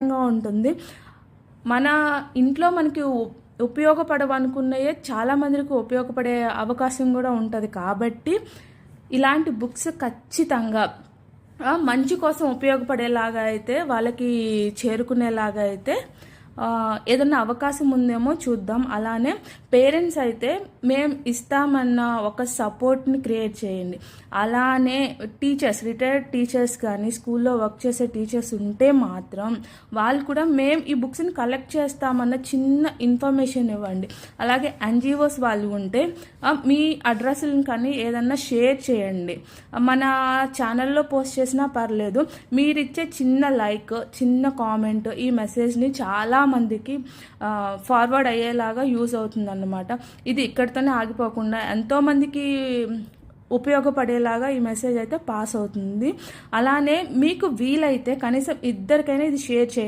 ఉంటుంది. మన ఇంట్లో మనకి ఉపయోగపడవనుకున్నయే చాలా మందికి ఉపయోగపడే అవకాశం కూడా ఉంటుంది. కాబట్టి ఇలాంటి బుక్స్ ఖచ్చితంగా మంచి కోసం ఉపయోగపడేలాగా అయితే, వాళ్ళకి చేరుకునేలాగా అయితే ఏదన్నా అవకాశం ఉందేమో చూద్దాం. అలానే పేరెంట్స్ అయితే మేము ఇస్తామన్న ఒక సపోర్ట్ని క్రియేట్ చేయండి. అలానే టీచర్స్, రిటైర్డ్ టీచర్స్ కానీ స్కూల్లో వర్క్ చేసే టీచర్స్ ఉంటే మాత్రం వాళ్ళు కూడా మేము ఈ బుక్స్ని కలెక్ట్ చేస్తామన్న చిన్న ఇన్ఫర్మేషన్ ఇవ్వండి. అలాగే ఎన్జిఓస్ వాళ్ళు ఉంటే మీ అడ్రస్లను కానీ ఏదన్నా షేర్ చేయండి. మన ఛానల్లో పోస్ట్ చేసినా పర్లేదు. మీరిచ్చే చిన్న లైక్, చిన్న కామెంట్ ఈ మెసేజ్ని చాలా మందికి ఫార్వర్డ్ అయ్యేలాగా యూజ్ అవుతుందన్నమాట. ఇది ఇక్కడితోనే ఆగిపోకుండా ఎంతోమందికి ఉపయోగపడేలాగా ఈ మెసేజ్ అయితే పాస్ అవుతుంది. అలానే మీకు వీలైతే కనీసం ఇద్దరికైనా ఇది షేర్ చేయండి.